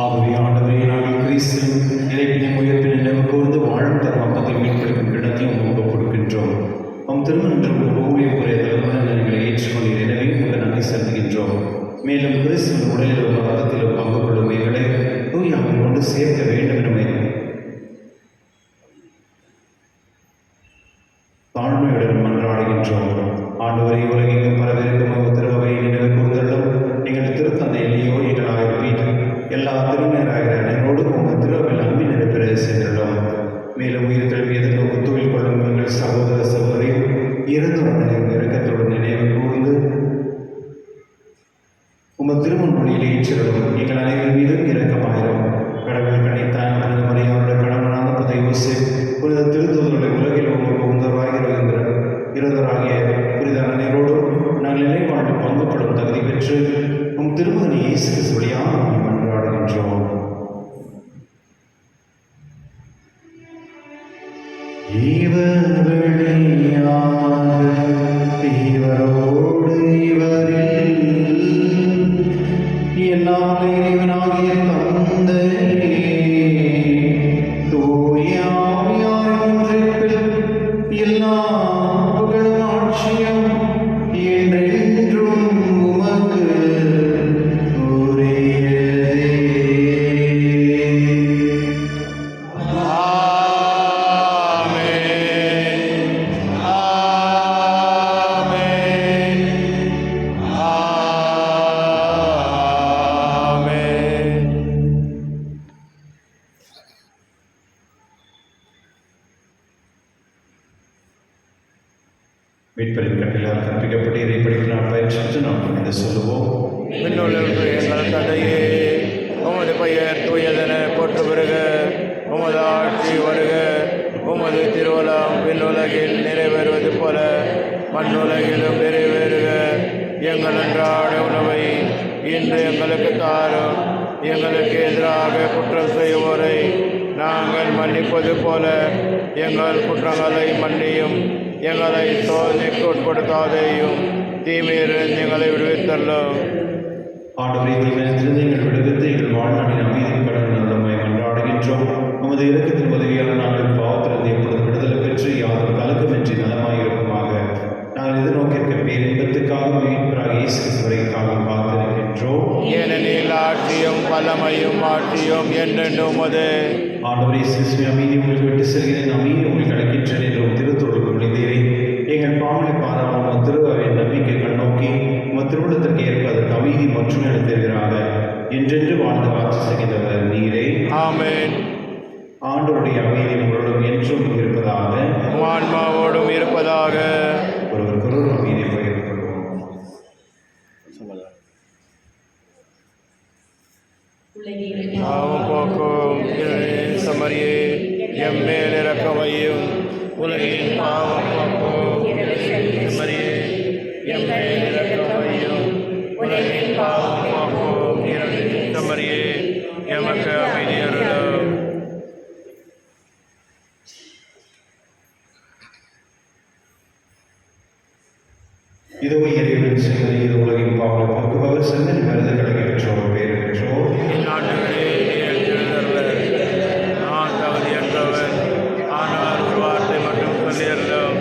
ஆகவே ஆண்டவரே, நாங்கள் கிறிஸ்துவின் இறைப்பினை உயர்ப்பினை நினைவு கூர்ந்து வாழும் தரும் அப்பத்தை மீட்பெடுக்கும் கிடத்தையும் உங்களுக்கு கொடுக்கின்றோம். நம் திருமணம் ஊழியக்குரிய தலைவர்களை ஏற்றுக்கொண்டீர். எனவே உங்களுக்கு நன்றி செலுத்துகின்றோம். மேலும் கிறிஸ்துவின் உடலிலும் ரத்தத்திலும் பங்கு கொள்ளும் எங்களை தூயாமல் கொண்டு சேர்க்க வேண்டும் என தாழ்மையுடன் மன்றாடுகின்றோம். ஆண்டவரை உலகெங்கும் பரவிருக்கும் உத்தரவை நினைவு கூர்ந்தள்ளும். எங்கள் திருத்தந்தை லியோ 7 எல்லா திருநேராகிற அனைவரோடும் உங்கள் திரு உமது திருமண் மொழியிலே ஏற்றிடும் எங்கள் அனைவரின் மீதும் இரக்கமாயிரும். கடவுள் கணித்தான் புனித மரியாதை கடவுளான புதை யோசேப் புனித திருத்தூதருடைய உலகில் உங்களுக்கு இருந்தராகிய புனித அனைவரோடும் நாங்கள் நிலை வாழ்ந்து பங்குபடும் தகுதி பெற்று உம் திருமகனை இயேசு கிறிஸ்து வழியாக மன்றாடுகின்றோம். இவர் வழியாக இவரோடு இவரில் எல்லாம் இறைவனாகிய தந்தையே தூய ஆவியாரின் ஒன்றிப்பில் எல்லா புகழும் ஆட்சியும் என்றென்றும் உமக்கு உரியதே. மீட்பரின் கட்டளையால் கற்பிக்கப்பட்டு இறைப்படிக்கு நாம் பயிற்சித்து நாம் இதை சொல்லுவோம். விண்ணுலகு எங்கள் தந்தையே, உமது பெயர் தூயதென போற்று வருக, உமது ஆட்சி வருக, உமது திருவலம் விண்ணுலகில் நிறைவேறுவது போல மண்ணுலகிலும் நிறைவேறுக. எங்கள் அன்றாட உணவை இன்று எங்களுக்கு தாரும். எங்களுக்கு எதிராக குற்றம் செய்வோரை நாங்கள் மன்னிப்பது போல எங்கள் குற்றங்களை மன்னியும். எங்களை சோதனைக்கு உட்படுத்தாதேயும், தீமையிலிருந்து எங்களை விடுவித்தள்ளும். ஆண்டவரே, தீமையிலிருந்து எங்கள் விடுவித்து எங்கள் வாழ்நாளின் அமைதியின் கடவுள் நம்மை மன்றாடுகின்றோம். உமது இரக்கத்தின் உதவியால் நாங்கள் பாவத்திலிருந்து எப்பொழுது விடுதலை பெற்று யாரும் கலக்கமின்றி நலமாயிருக்குமாக. நாங்கள் எதிர்நோக்கியிருக்க பேரின்பத்துக்காக மீட்பராக இயேசு கிறிஸ்துவிற்காக காத்திருக்கின்றோம். ஏனெனில் ஆட்சியும் வல்லமையும் ஆட்சியும் என்றென்றும் உமது. ஆண்டவரே, கிறிஸ்துவின் அமைதி உங்களுக்கு விட்டு செல்கிறேன், அமைதி உங்களுக்கு அளிக்கின்றேன் என்று திருத்தொழுக்கு மொழிந்தீரே. எங்கள் பாவனை பாராமல் உமது திருவாவின் நம்பிக்கை கண்ணோக்கி உமது திருவிழத்திற்கு ஏற்ப அதற்கு அமைதி மற்றும் எடுத்திருக்கிறாங்க என்றென்று வாழ்ந்து ஆட்சி செய்கின்றவர் நீரே. ஆமென். ஆண்டவருடைய அமைதி உங்களோடும் என்றும் இருப்பதாக, ஆன்மாவோடும் இருப்பதாக. ஒருவருக்கொருவர் அமைதியை பகிர்ந்து கொள்வோம். பாவம் போக்கும் சமரியே, எம்மேல் இரக்கமையும். உலகின் பாவம் போக்கும் சமரியே, எம்மேல் இரக்கமையும். உலகின் பாவம் போக்கும் சமரியே, எமக்கு அமைதி அருளும். இதோ இறைவன் செய்வது, இது உலகின் பாவம் போக்குபவர் செந்தன் மருந்து கடலை பெற்றோர் பேர் பெற்றோர். இந்நாட்டுகளே நீர் திருந்தருள நான் தகுதியற்றவன், ஆனால் ஒரு வார்த்தை மட்டும் சொல்லியறலும்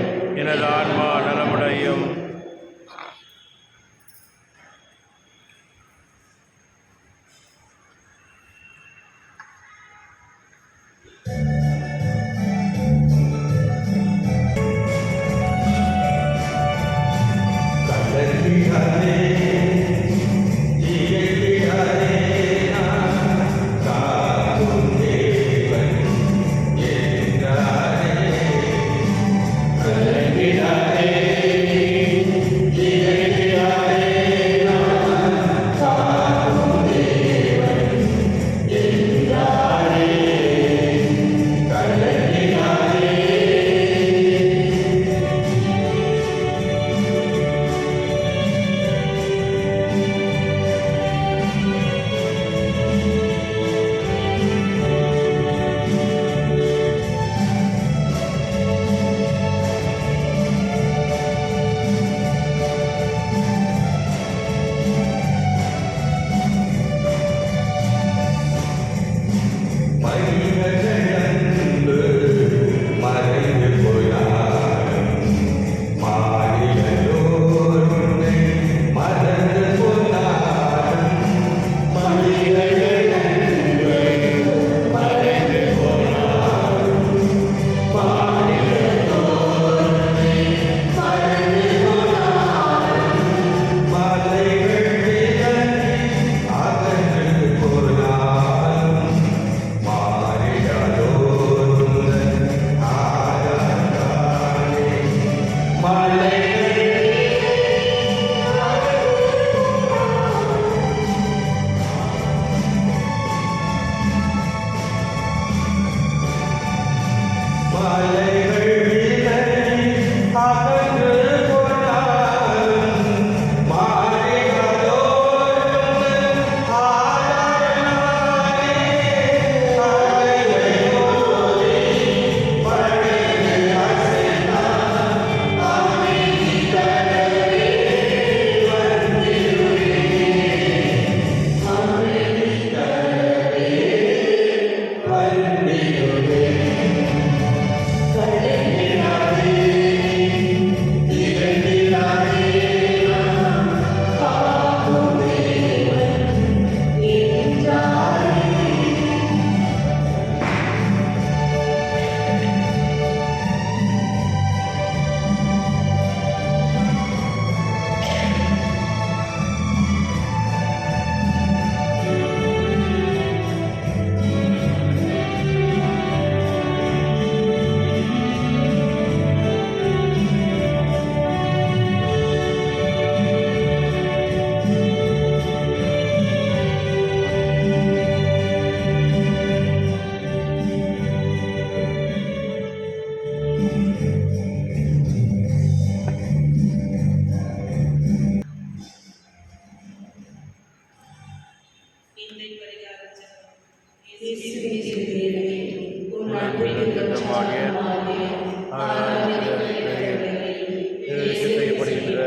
செய்யப்படுகின்ற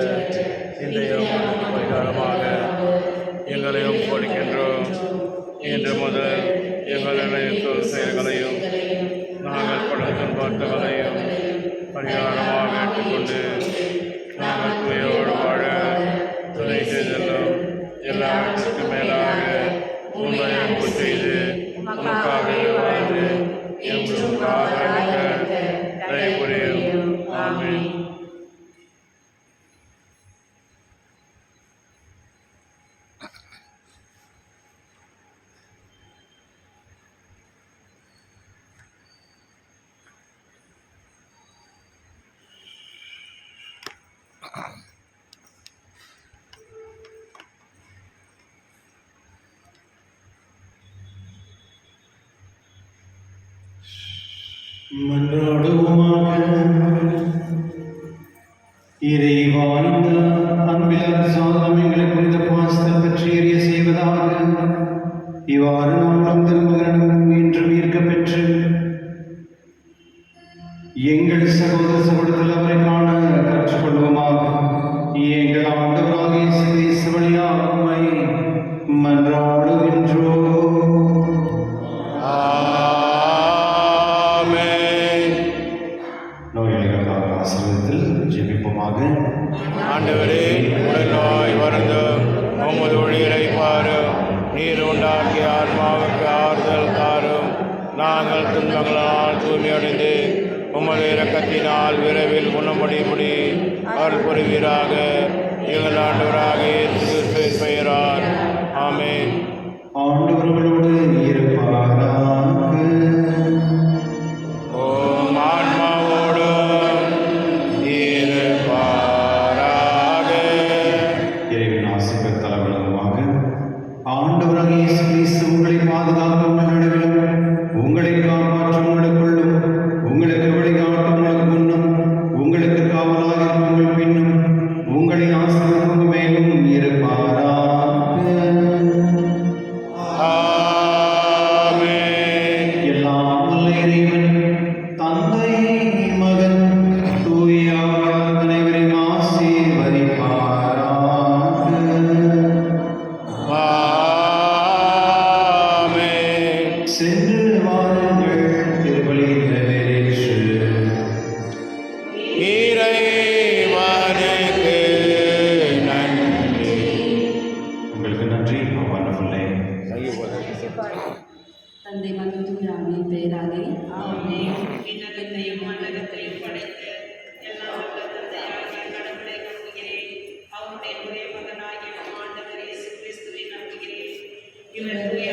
இன்றைய பரிகாரமாக எங்களையும் கொடுக்கின்றோம். இன்று முதல் எங்களுடைய சொல் செயல்களையும் நாங்கள் படும் துன்பங்களையும் பரிகாரமாக ஏற்றுக்கொண்டு நாங்கள் துணையோடு வாழ துணை செய்தெல்லாம் எல்லாவற்றிற்கும் மேலாக உண்மை அன்பு செய்து உனக்காக வாழ்ந்து எங்களுக்காக தயவுரையும். ஆமென். மன்றாடுவோமாக. இறைவாய்ந்த அன்பிலார் சாதனம் எங்களை புனித பாஸ்தல் பற்றி எரிய செய்வதாக இவ்வாறு நாங்களும் திருமகனும் என்றும் ஈர்க்க பெற்று எங்கள் சகோதர சகோதரத்தில் அவரை காண கற்றுக்கொள்வோமாக. எங்கள் ஆண்டவராக இயேசு கிறிஸ்து வழியாக உம்மை மன்றாடுகின்றோம். நோயாளிகளுக்காக ஆசீர்வாதத்தில் ஜெபிப்போமாக. ஆண்டவரே, உடல்நோய் வருந்தும் உமது ஊழியரை பாரும். நீர் உண்டாக்கிய ஆன்மாவுக்கு ஆறுதல் தாரும். நாங்கள் துன்பங்களால் தூய்மையடைந்து உமது இரக்கத்தினால் விரைவில் குணமடையும்படி அருள் புரிவீராக. எங்கள் ஆண்டவராக இயேசு கிறிஸ்துவின் பெயரால். ஆமென். ஆண்டவர்களோடு இருப்பாராக. ஓம் ஆன்மாவோடும் இருப்பாராக. இறைவன் ஆசீர்வாத தலவளமாக. ஆண்டவராக இயேசு கிறிஸ்து உங்களை பாதுகாக்க உங்கள் நடுவிலும் உங்களை காப்பாற்ற உங்களுக்குள்ளும் உங்களுக்கு வழிகாட்ட உங்களுக்கு முன்னும் உங்களுக்கு காவலாக இருக்கும் உங்கள் பின்னும் உங்களை ஆசீர்வாதம் மேலும் இருப்பாராக. ஆமென். எல்லாம் வல்ல இறைவன் தந்தை மகன் தூய ஆவியார் அனைவரையும் ஆசீர்வதிப்பாராக. ஆமென். சென்று வாருங்கள், திருப்பலி நிறைவேறிற்று. இறைவனுக்கு நன்றி. உங்களுக்கு நன்றி. wonderful day. தந்தை மகன் தூயாவின் பெயராலே ஆமென். விண்ணகத்தையும் மண்ணகத்தையும் படைத்த எல்லாம் வல்ல தந்தையாகிய கடவுளை நம்புகிறேன். அவருடைய ஒரே மகனாகிய ஆண்டவர் இயேசு கிறிஸ்துவை நம்புகிறேன். இவர் தூய